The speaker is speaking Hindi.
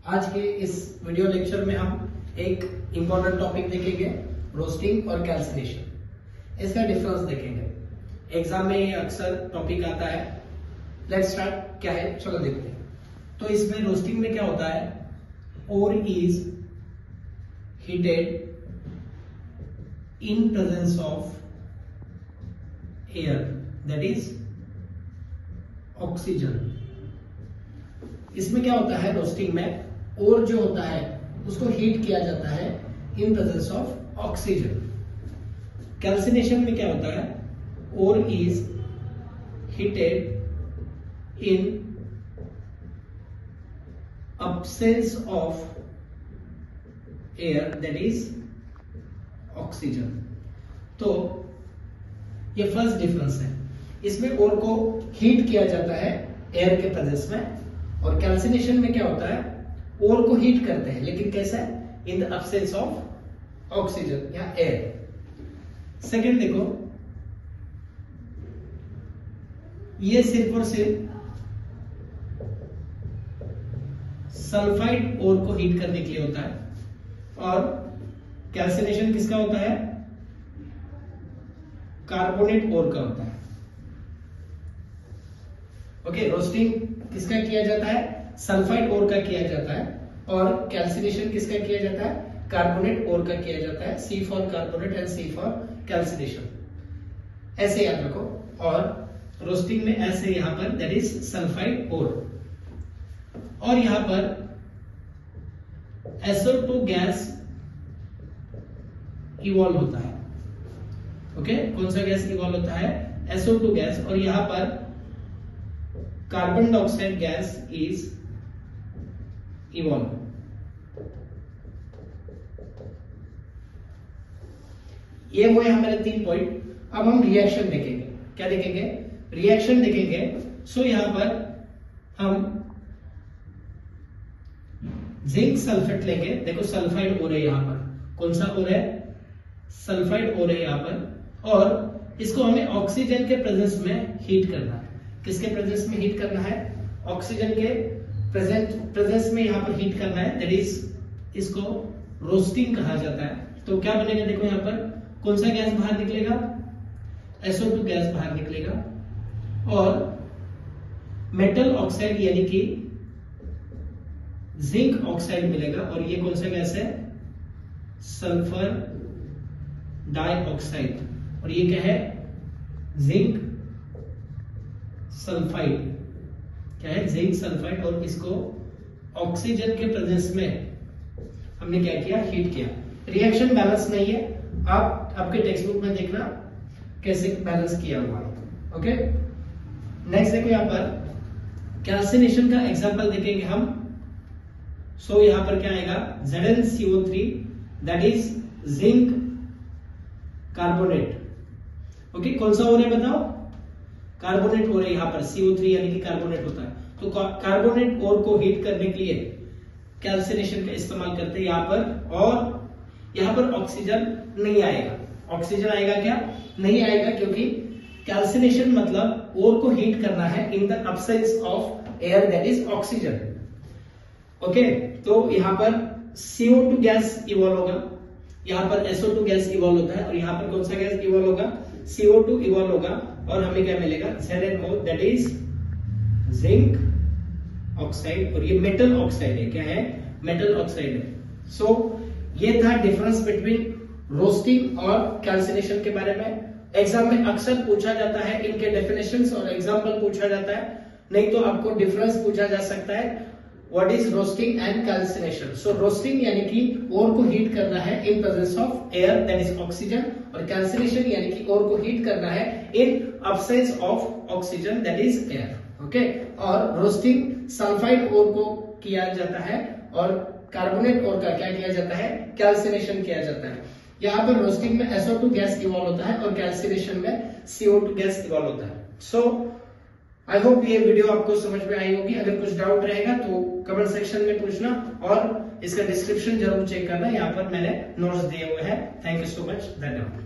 आज के इस वीडियो लेक्चर में हम एक इम्पोर्टेंट टॉपिक देखेंगे, रोस्टिंग और कैल्सिनेशन। इसका डिफरेंस देखेंगे। एग्जाम में ये अक्सर टॉपिक आता है। Let's start. क्या है चलो देखते हैं। तो इसमें रोस्टिंग में क्या होता है, ore is heated in presence of air, that is oxygen. इसमें क्या होता है, रोस्टिंग में और जो होता है उसको हीट किया जाता है इन प्रेजेंस ऑफ ऑक्सीजन। कैल्सिनेशन में क्या होता है, और is heated in absence of air, that is oxygen. तो ये फर्स्ट डिफरेंस है। इसमें और को हीट किया जाता है एयर के प्रेजेंस में, और कैल्सिनेशन में क्या होता है, और को हीट करते हैं लेकिन कैसा है, in the absence of oxygen या एयर। सेकंड देखो, ये सिर्फ और सिर्फ सल्फाइड ओर को हीट करने के लिए होता है, और कैल्सिनेशन किसका होता है, कार्बोनेट ओर का होता है। ओके, रोस्टिंग किसका किया जाता है, सल्फाइड ओर का किया जाता है, और कैल्सिनेशन किसका किया जाता है, कार्बोनेट ओर का किया जाता है। C for carbonate and C for calcination, ऐसे याद रखो। और रोस्टिंग में ऐसे यहां पर दैट इज सल्फाइड ओर, और यहां पर SO2 गैस इवॉल्व होता है। ओके, कौन सा गैस इवॉल्व होता है, SO2 गैस, और यहां पर carbon dioxide gas is evolve. ये हुए हमारे 3 पॉइंट। अब हम रिएक्शन देखेंगे। क्या देखेंगे, रिएक्शन देखेंगे। सो यहां पर हम जिंक सल्फेट लेंगे। देखो सल्फाइड हो रहा है यहां पर, कौन सा हो रहा है, सल्फाइड हो रहा है यहां पर, और इसको हमें ऑक्सीजन के प्रेजेंस में हीट करना है। किसके प्रेजेंस में हीट करना है, ऑक्सीजन के प्रेजेंस में यहां पर हीट करना है, दैट इज इसको रोस्टिंग कहा जाता है। तो क्या बनेगा, देखो यहां पर कौन सा गैस बाहर निकलेगा, SO2 गैस बाहर निकलेगा, और मेटल ऑक्साइड यानी कि जिंक ऑक्साइड मिलेगा, और ये कौन सा गैस है, सल्फर डाइऑक्साइड, और ये क्या है, जिंक सल्फाइड। क्या है, जिंक सल्फाइड, और इसको ऑक्सीजन के प्रेजेंस में हमने क्या किया, हीट किया। रिएक्शन बैलेंस नहीं है, आप आपके टेक्स्ट बुक में देखना कैसे बैलेंस किया हुआ है। ओके, नेक्स्ट देखो यहां पर कैल्सिनेशन का एग्जांपल देखेंगे हम। सो यहां पर क्या आएगा, ZnCO3 that is zinc carbonate. Okay, कौन सा हो रहा है बताओ, कार्बोनेट हो रहा है यहां पर, CO3 यानी कि कार्बोनेट होता है। तो कार्बोनेट ओर को हीट करने के लिए कैल्सिनेशन का इस्तेमाल करते हैं यहां पर, और यहां पर ऑक्सीजन नहीं आएगा। ऑक्सीजन आएगा क्या, नहीं आएगा, क्योंकि कैल्सिनेशन मतलब ओर को हीट करना है in the absence of air, that is oxygen. Okay, तो यहां पर CO2 गैस इवॉल्व होगा, यहां पर SO2 गैस इवॉल्व होता है, और यहां पर कौन सा गैस इवॉल्व होगा, CO2 इवॉल्व होगा, और हमें क्या मिलेगा, ZnO that is zinc oxide, और ये मेटल ऑक्साइड है। क्या है, मेटल ऑक्साइड है। सो ये था डिफरेंस बिटवीन रोस्टिंग और कैल्सिनेशन के बारे में। एग्जाम में अक्सर पूछा जाता है, इनके डेफिनेशंस और एग्जांपल पूछा जाता है, नहीं तो आपको डिफरेंस पूछा जा सकता है, what is roasting and calcination. So roasting यानी कि ओर को हीट करना है इन presence of air, that is oxygen, और कैल्सिनेशन यानी कि ओर को हीट करना है इन absence of oxygen, that is air. Okay, और रोस्टिंग सल्फाइड ओर को किया जाता है, और कार्बोनेट ओर का क्या किया जाता है, कैल्सिनेशन किया जाता है। यहाँ पर रोस्टिंग में SO2 गैस इवॉल्व होता है, और कैल्सिनेशन में CO2 गैस इवॉल्व होता है। सो आई होप ये वीडियो आपको समझ में आई होगी। अगर कुछ डाउट रहेगा तो कमेंट सेक्शन में पूछना, और इसका डिस्क्रिप्शन जरूर चेक करना, यहाँ पर मैंने नोट्स दिए हुए हैं। थैंक यू सो मच, धन्यवाद।